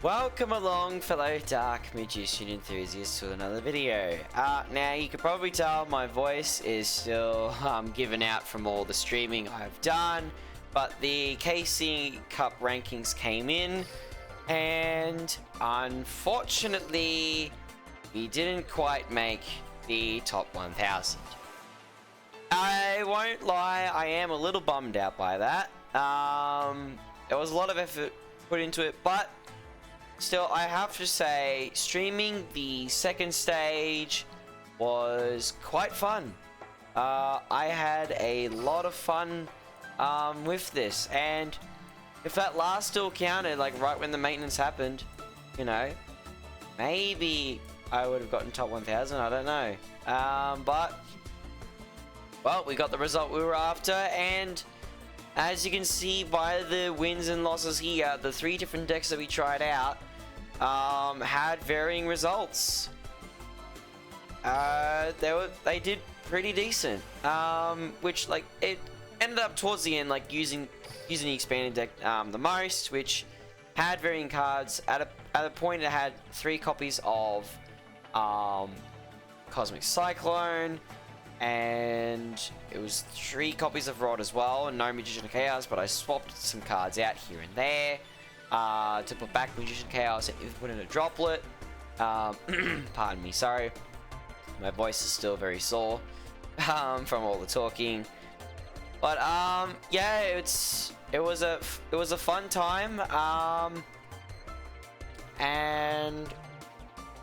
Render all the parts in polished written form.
Welcome along, fellow Dark Magician enthusiasts, to another video. Now, you can probably tell my voice is still given out from all the streaming I've done, but the KC Cup rankings came in, and unfortunately, we didn't quite make the top 1000. I won't lie, I am a little bummed out by that. There was a lot of effort put into it, but still, I have to say, streaming the second stage was quite fun. I had a lot of fun with this, and if that last duel counted, like right when the maintenance happened, you know, maybe I would have gotten top 1000, I don't know. But, well, we got the result we were after, and as you can see by the wins and losses here, the 3 different decks that we tried out had varying results. They did pretty decent. Which, like, it ended up towards the end, like using the expanded deck the most, which had varying cards. At a point, it had 3 copies of Cosmic Cyclone, and it was 3 copies of Rod as well, and no Magician of Chaos, but I swapped some cards out here and there to put back Magician Chaos and put in a Droplet. Pardon me, sorry. My voice is still very sore from all the talking. But yeah, it was a fun time. And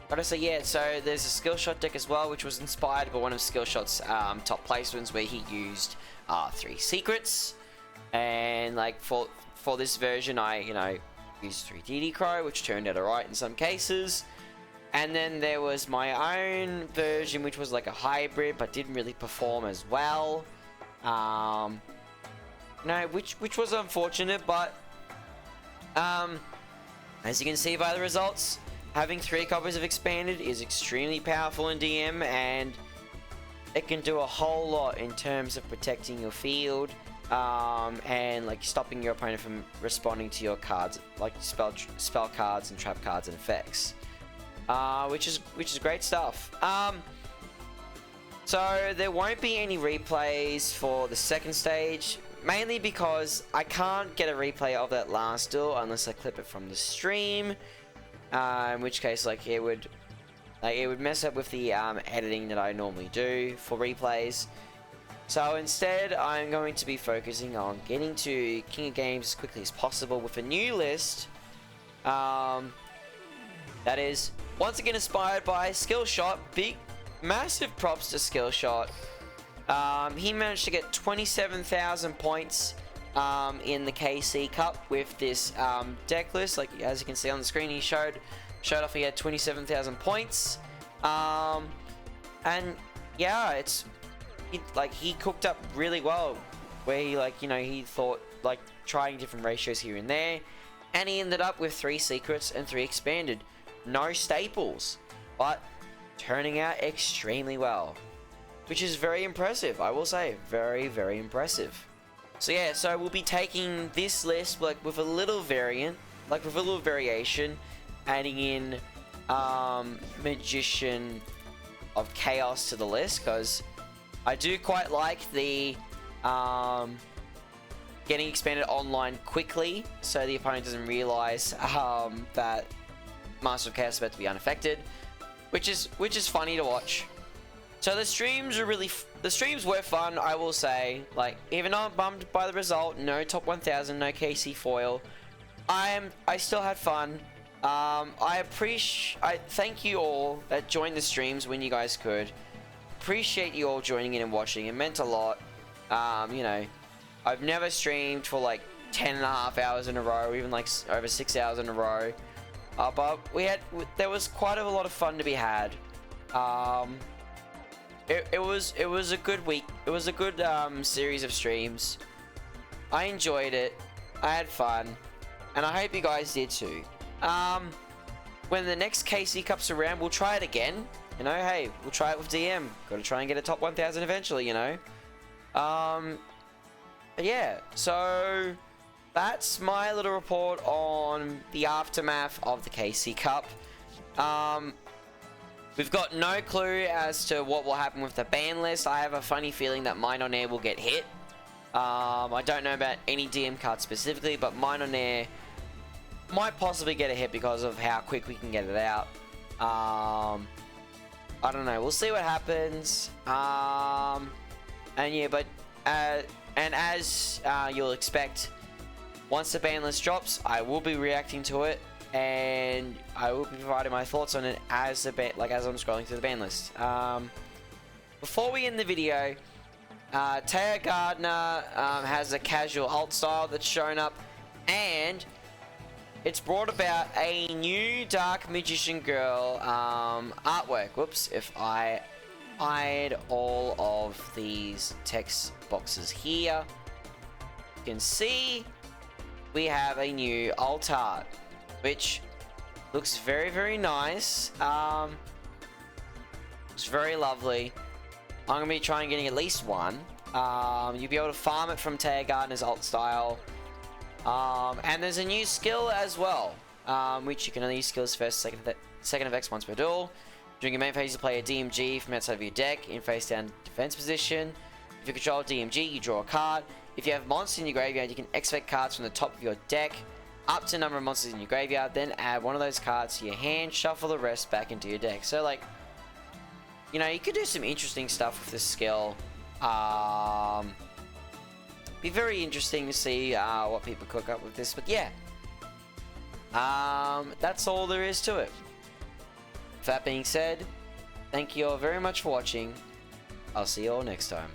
gotta say, yeah, so there's a Skill Shot deck as well, which was inspired by one of Skill Shot's top placements, where he used 3 secrets. And like for this version, I used 3 DD Crow, which turned out alright in some cases. And then there was my own version, which was like a hybrid, but didn't really perform as well. Which was unfortunate, but as you can see by the results, having 3 copies of Expanded is extremely powerful in DM, and it can do a whole lot in terms of protecting your field, and like stopping your opponent from responding to your cards, like spell cards and trap cards and effects, which is great stuff. So there won't be any replays for the second stage, mainly because I can't get a replay of that last duel unless I clip it from the stream. In which case, it would mess up with the editing that I normally do for replays. So instead, I'm going to be focusing on getting to King of Games as quickly as possible with a new list. That is once again inspired by Skill Shot. Massive props to Skill Shot. He managed to get 27,000 points in the KC Cup with this deck list. Like, as you can see on the screen, he showed off he had 27,000 points. And yeah, he cooked up really well, where he thought trying different ratios here and there, and he ended up with 3 secrets and 3 expanded. No staples, but turning out extremely well, which is very impressive, I will say. Very, very impressive. So yeah, so we'll be taking this list with a little variation, adding in Magician of Chaos to the list, because I do quite like the getting expanded online quickly, so the opponent doesn't realize that Master of Chaos is about to be unaffected, which is funny to watch. So the streams were fun, I will say. Even though I'm bummed by the result, no top 1000, no KC foil, I still had fun. I thank you all that joined the streams when you guys could. Appreciate you all joining in and watching. It meant a lot. I've never streamed for 10.5 hours in a row, even over 6 hours in a row. But there was quite a lot of fun to be had. It was a good week. It was a good series of streams. I enjoyed it. I had fun, and I hope you guys did too. When the next KC Cup's around, we'll try it again. Hey, we'll try it with DM. Got to try and get a top 1000 eventually. But yeah, so that's my little report on the aftermath of the KC Cup. We've got no clue as to what will happen with the ban list. I have a funny feeling that Mine on Air will get hit. I don't know about any DM cards specifically, but Mine on Air might possibly get a hit because of how quick we can get it out. I don't know. We'll see what happens. And yeah, but and as you'll expect, once the ban list drops, I will be reacting to it, and I will be providing my thoughts on it as the as I'm scrolling through the ban list. Before we end the video, Taya Gardner has a casual alt style that's shown up, and it's brought about a new Dark Magician Girl artwork. Whoops, if I hide all of these text boxes here, you can see we have a new alt art, which looks very, very nice. It's very lovely. I'm going to be trying getting at least one. You'll be able to farm it from Taya Gardner's alt style. And there's a new skill as well, which you can only use skills first, second effects once per duel. During your main phase, you play a DMG from outside of your deck in face down defense position. If you control DMG, you draw a card. If you have monsters in your graveyard, you can expect cards from the top of your deck up to a number of monsters in your graveyard, then add one of those cards to your hand, shuffle the rest back into your deck. So, like, you know, you could do some interesting stuff with this skill. Be very interesting to see what people cook up with this, but yeah. That's all there is to it. With that being said, thank you all very much for watching. I'll see you all next time.